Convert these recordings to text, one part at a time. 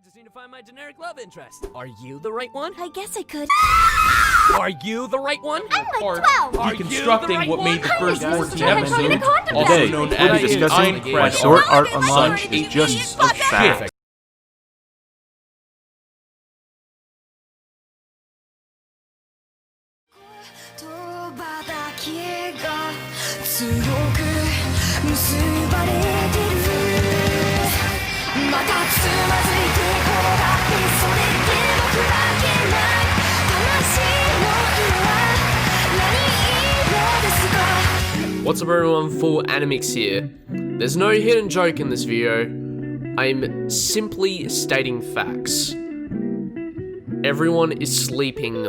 just need to find my generic love interest. Are you the right one? I guess I could. Are you the right one? I'm like Or 12. Are you deconstructing the right what one? made the first Guys, 14 try to find a episodes, condom also bag. known Today, as we'll be discussing Aincrad why Sword Art Online Sorry, is just fuck a that. fact. What's up everyone, Full Animix here. There's no hidden joke in this video. I'm simply stating facts. Everyone is sleeping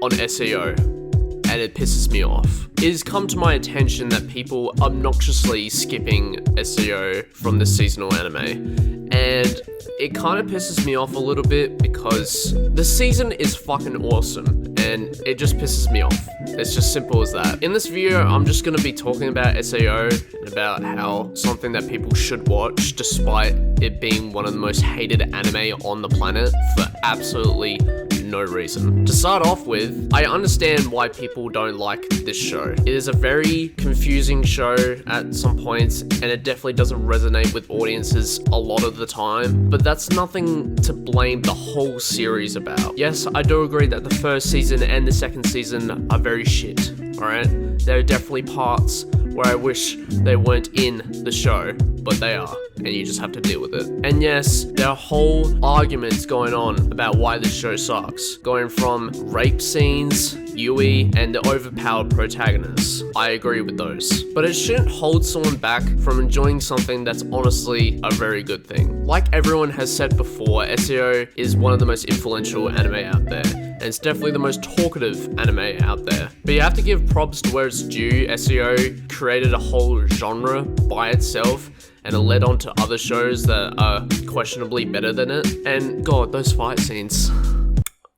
on SAO, and it pisses me off. It has come to my attention that people obnoxiously skipping SAO from the seasonal anime, and it kind of pisses me off a little bit because the season is fucking awesome, and it just pisses me off. It's just simple as that. In this video, I'm just going to be talking about SAO and about how something that people should watch despite it being one of the most hated anime on the planet for absolutely no reason. To start off with, I understand why people don't like this show. It is a very confusing show at some points, and it definitely doesn't resonate with audiences a lot of the time, but that's nothing to blame the whole series about. Yes, I do agree that the first season and the second season are very shit, alright? There are definitely parts where I wish they weren't in the show, but they are, and you just have to deal with it. And yes, there are whole arguments going on about why this show sucks, going from rape scenes, Yui, and the overpowered protagonists. I agree with those. But it shouldn't hold someone back from enjoying something that's honestly a very good thing. Like everyone has said before, SAO is one of the most influential anime out there, and it's definitely the most talkative anime out there. But you have to give props to where it's due. SAO created a whole genre by itself, and it led on to other shows that are questionably better than it. And god, those fight scenes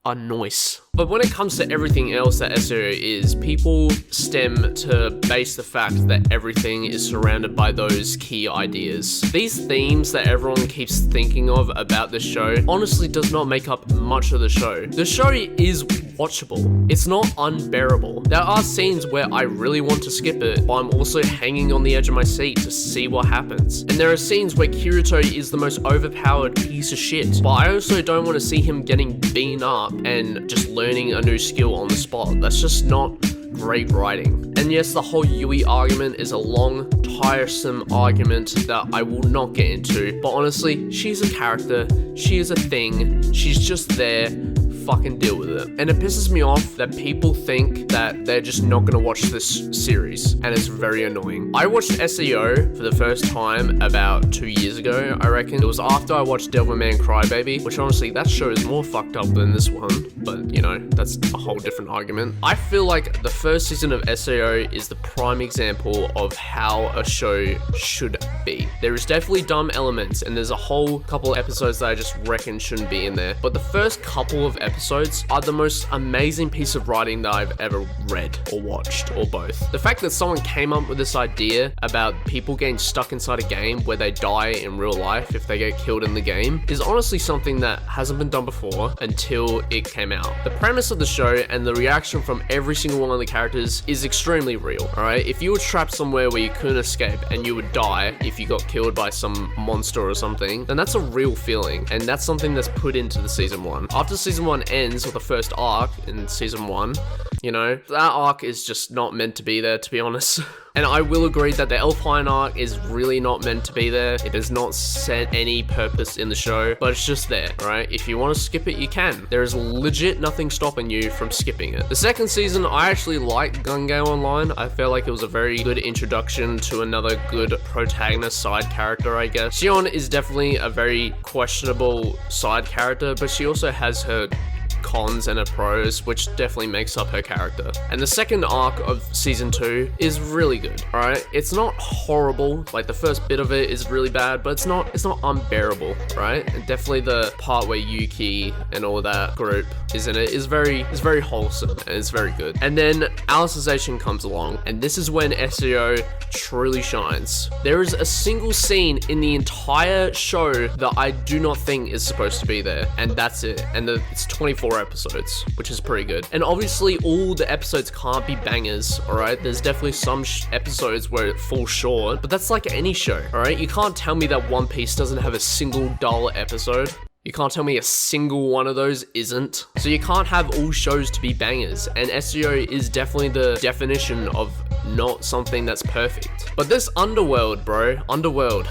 are nice. But when it comes to everything else that SAO is, people stem to base the fact that everything is surrounded by those key ideas. These themes that everyone keeps thinking of about the show honestly does not make up much of the show. The show is watchable. It's not unbearable. There are scenes where I really want to skip it, but I'm also hanging on the edge of my seat to see what happens. And there are scenes where Kirito is the most overpowered piece of shit, but I also don't want to see him getting beaten up and just learning a new skill on the spot. That's just not great writing. And yes, the whole Yui argument is a long, tiresome argument that I will not get into, but honestly, she's a character, she is a thing, she's just there. Fucking deal with it. And it pisses me off that people think that they're just not gonna watch this series, and it's very annoying. I watched SAO for the first time about 2 years ago, I reckon. It was after I watched Devilman Crybaby, which honestly, that show is more fucked up than this one, but you know, that's a whole different argument. I feel like the first season of SAO is the prime example of how a show should be. There is definitely dumb elements, and there's a whole couple episodes that I just reckon shouldn't be in there, but the first couple of episodes are the most amazing piece of writing that I've ever read or watched, or both. The fact that someone came up with this idea about people getting stuck inside a game where they die in real life if they get killed in the game is honestly something that hasn't been done before until it came out. The premise of the show and the reaction from every single one of the characters is extremely real, alright? If you were trapped somewhere where you couldn't escape and you would die if you got killed by some monster or something, then that's a real feeling, and that's something that's put into the season 1. After season 1 ends with the first arc in season 1, you know, that arc is just not meant to be there, to be honest. And I will agree that the Alpine arc is really not meant to be there. It does not set any purpose in the show, but it's just there, right? If you want to skip it, you can. There is legit nothing stopping you from skipping it. The second season, I actually liked Gun Gale Online. I felt like it was a very good introduction to another good protagonist side character, I guess. Shion is definitely a very questionable side character, but she also has her cons and her pros, which definitely makes up her character. And the second arc of season 2 is really good, alright? It's not horrible, like the first bit of it is really bad, but it's not unbearable, right? And definitely the part where Yuki and all that group is in it is very wholesome and it's very good. And then Alicization comes along, and this is when SEO truly shines. There is a single scene in the entire show that I do not think is supposed to be there, and that's it. And it's 24 episodes, which is pretty good. And obviously all the episodes can't be bangers, alright? There's definitely some episodes where it falls short, but that's like any show, alright? You can't tell me that One Piece doesn't have a single dull episode. You can't tell me a single one of those isn't. So you can't have all shows to be bangers, and SEO is definitely the definition of not something that's perfect. But this Underworld, bro, Underworld,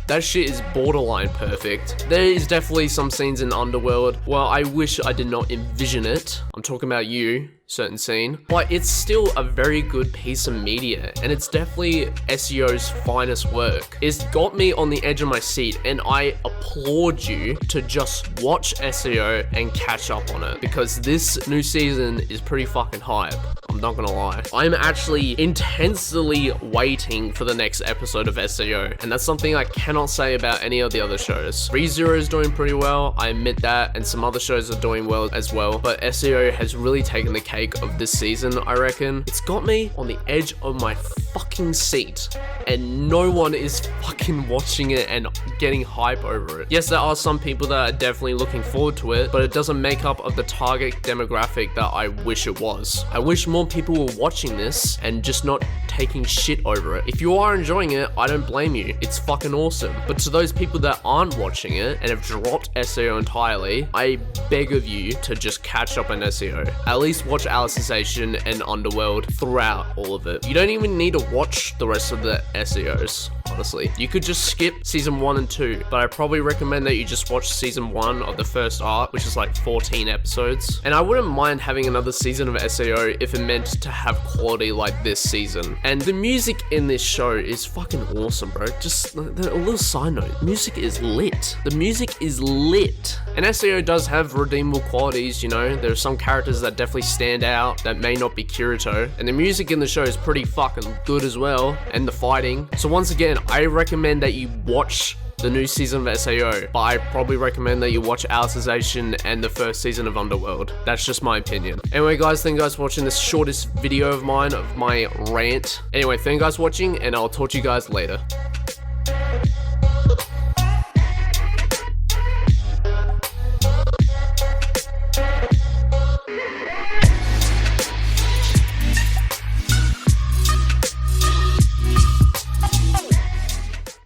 that shit is borderline perfect. There is definitely some scenes in Underworld, well, I wish I did not envision it. I'm talking about you, certain scene, but it's still a very good piece of media, and it's definitely SEO's finest work. It's got me on the edge of my seat, and I applaud you to just watch SEO and catch up on it, because this new season is pretty fucking hype. I'm not gonna lie. I'm actually intensely waiting for the next episode of SEO, and that's something I cannot say about any of the other shows. ReZero is doing pretty well, I admit that, and some other shows are doing well as well, but SEO has really taken the cake of this season, I reckon. It's got me on the edge of my fucking seat, and no one is fucking watching it and getting hype over it. Yes, there are some people that are definitely looking forward to it, but it doesn't make up of the target demographic that I wish it was. I wish more people were watching this and just not taking shit over it. If you are enjoying it, I don't blame you. It's fucking awesome. But to those people that aren't watching it and have dropped SEO entirely, I beg of you to just catch up on SEO. At least watch Alicization and Underworld throughout all of it. You don't even need to watch the rest of the SEOs, honestly. You could just skip season 1 and 2, but I probably recommend that you just watch season 1 of the first arc, which is like 14 episodes. And I wouldn't mind having another season of SEO if it meant to have quality like this season. And the music in this show is fucking awesome, bro. Just a little side note, music is lit. The music is lit. And SEO does have redeemable qualities, you know. There are some characters that definitely stand out that may not be Kirito. And the music in the show is pretty fucking good as well, and the fighting. So once again, I recommend that you watch the new season of SAO, but I probably recommend that you watch Alicization and the first season of Underworld. That's just my opinion. Anyway guys, thank you guys for watching this shortest video of mine, of my rant. Anyway, thank you guys for watching, and I'll talk to you guys later.